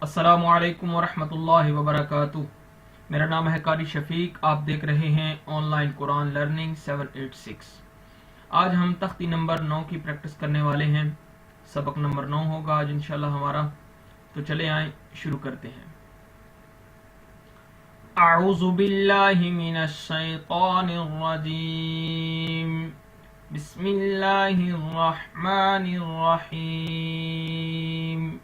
अस्सलामुअलैकुम वरहमतुल्लाहि वबरकातुह। मेरा नाम है कारी शफीक। आप देख रहे हैं ऑनलाइन कुरान लर्निंग 786। आज हम तख्ती नंबर 9 की प्रैक्टिस करने वाले हैं। सबक नंबर 9 होगा आज इंशाल्लाह हमारा। तो चले आए शुरू करते हैं। अऊज़ु बिल्लाहि मिनश शैतानिर रजीम। बिस्मिल्लाहिर रहमानिर रहीम।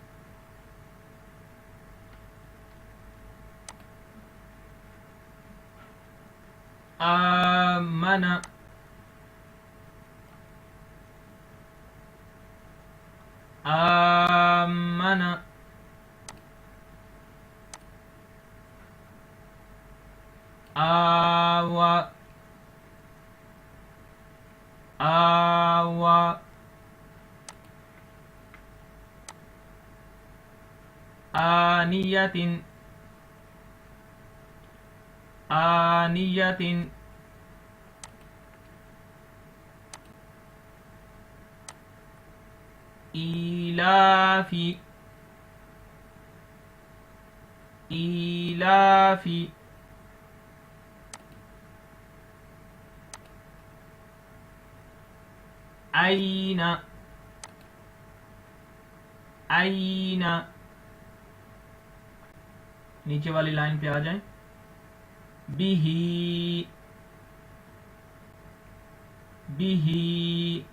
आमन आमन आवा आवा आनियतिन आनियतिन ईलाफी ईलाफी आईना आईना। नीचे वाली लाइन पे आ जाएं। बिही बिही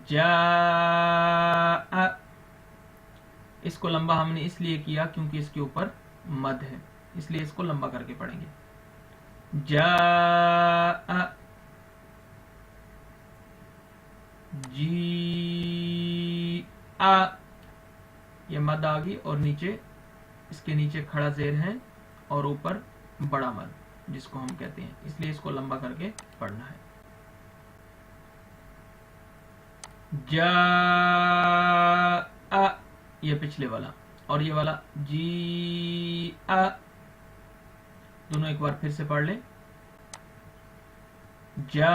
जा। इसको लंबा हमने इसलिए किया क्योंकि इसके ऊपर मद है, इसलिए इसको लंबा करके पढ़ेंगे। जा जी आ। ये मद आ गई और नीचे इसके नीचे खड़ा जेर है और ऊपर बड़ा मद जिसको हम कहते हैं, इसलिए इसको लंबा करके पढ़ना है। जा आ, ये पिछले वाला और ये वाला जी आ, दोनों एक बार फिर से पढ़ लें। जा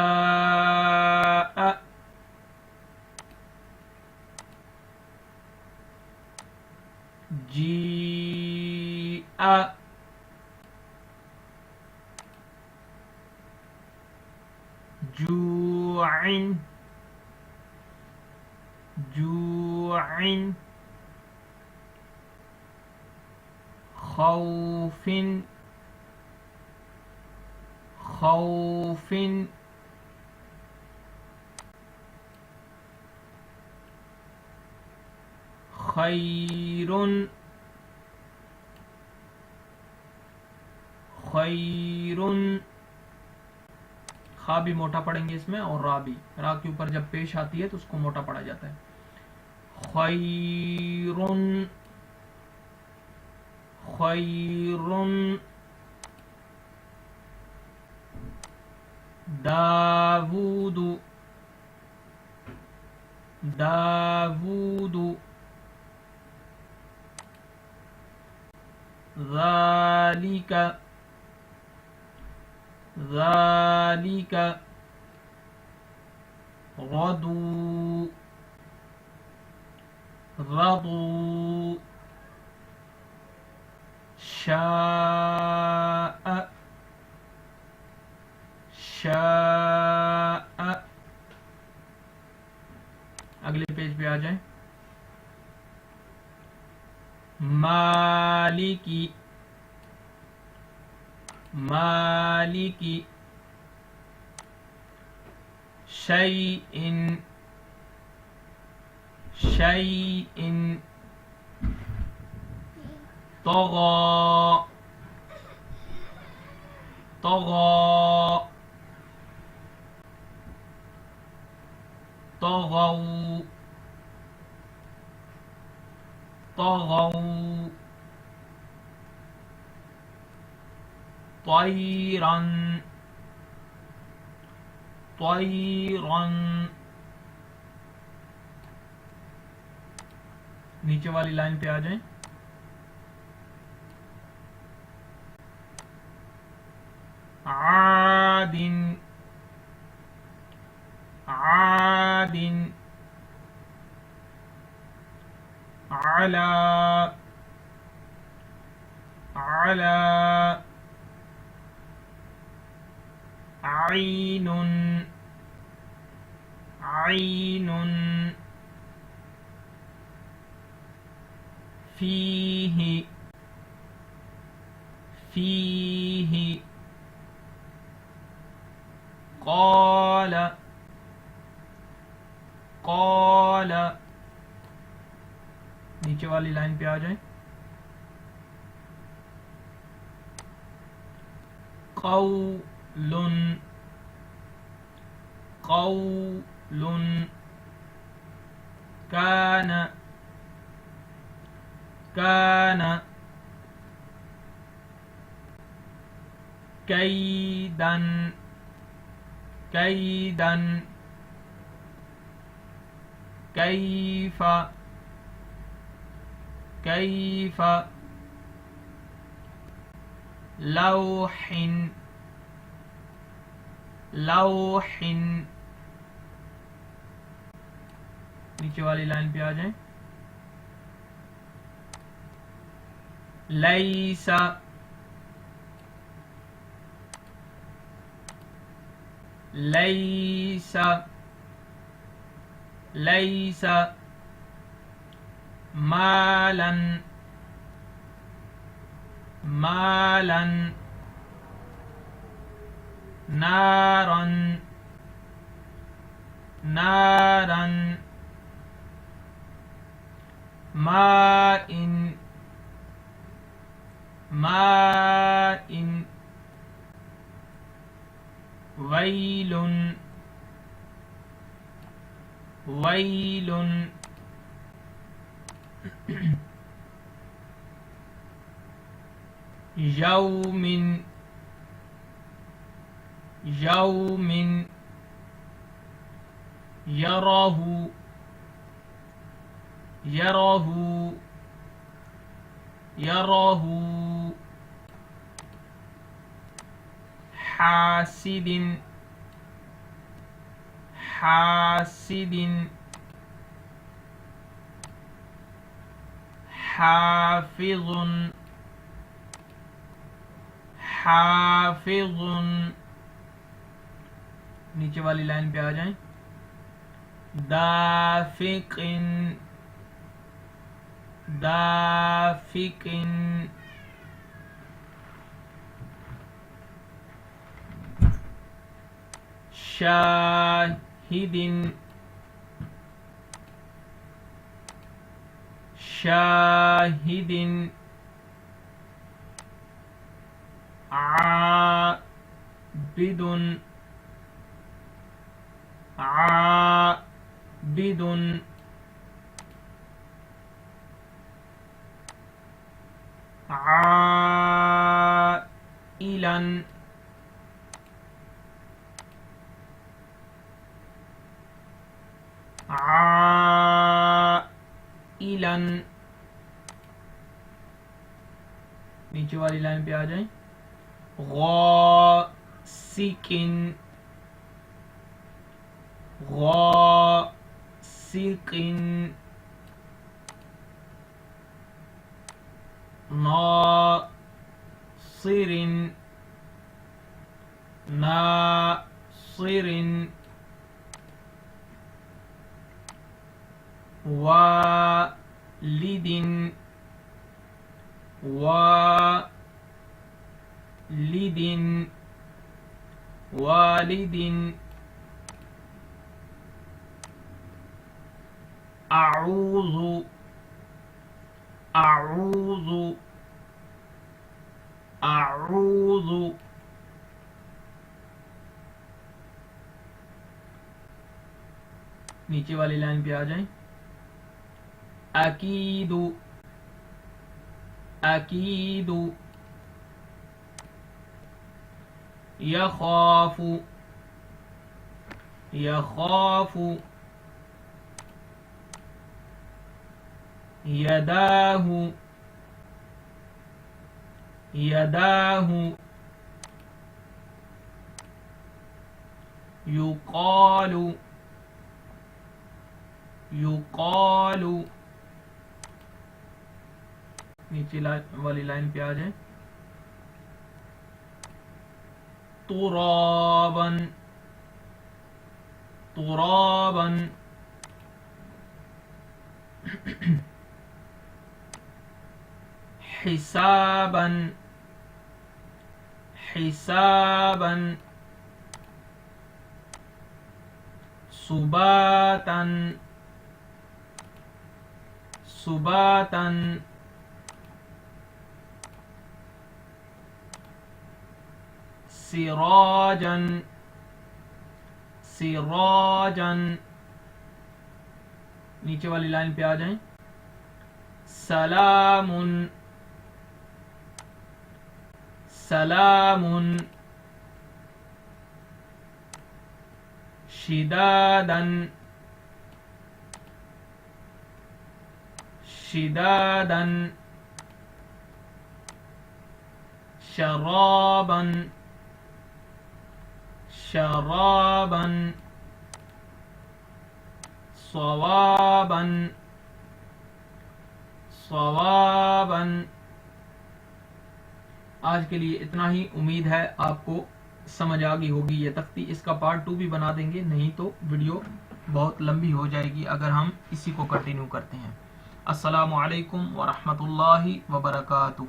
आ, जी आ, जुइन जुइन खौफिन खौफिन खैरुन खैरुन। खा भी मोटा पढ़ेंगे इसमें और रा भी। रा के ऊपर जब पेश आती है तो उसको मोटा पढ़ा जाता है। खैरुन खैरुन दावूदु दावूदु ज़ालिका ज़ालिका गदू गदू शाअ शाअ। अगले पेज पे आ जाएं। मालिकी मालिकी शैइन शैइन तग़ा तग़ा तग़ौ तग़ौ तैरन तैरन। नीचे वाली लाइन पे आ जाएं। आदिन आदिन अला अला आइनुन आइनुन फीही फीही क़ाल क़ाल। नीचे वाली लाइन पे आ जाए। क़ौलुन क़ौलुन कान कान कैदन कैदन कैफ कैफ लौहिन लौहिन। नीचे वाली लाइन पे आ जाए। लैसा लैसा लैसा मालन मालन नारन नारन माइन माइन वैलुन वैलुन यौमिन यौमिन यरहु यरहु यरहु हासिदिन हासिदिन हाफिजुन हाफिजुन। नीचे वाली लाइन पे आ जाएं। दाफिकिन दाफिकिन शाहिदिन शाहिदिन आबिदुन आबिदुन आइलन आइलन। नीचे वाली लाइन पे आ जाएं। गौसिकिन गौसिकिन नासिरिन नासिरिन वालिदिन वालिदिन वालिदिन अऊज़ु अऊज़ु अऊज़ु। नीचे वाली लाइन पे आ जाएं। अकीदु अकीदु यखाफु यखाफु यदाहु यदाहु युकालु युकालु नीचे वाली लाइन पे आ जाए। तुराबन, तुराबन। हिसाबन, हिसाबन। सुबातन, सुबातन। सिराजन, सिराजन। नीचे वाली लाइन पे आ जाएं। सलामुन, सलामुन। शिदादन, शिदादन। शराबन, शराबन। सवाबन, सवाबन। आज के लिए इतना ही। उम्मीद है आपको समझ आ गई होगी ये तख्ती। इसका पार्ट 2 भी बना देंगे, नहीं तो वीडियो बहुत लंबी हो जाएगी अगर हम इसी को कंटिन्यू करते हैं। अस्सलामु अलैकुम व रहमतुल्लाहि व बरकातुहू।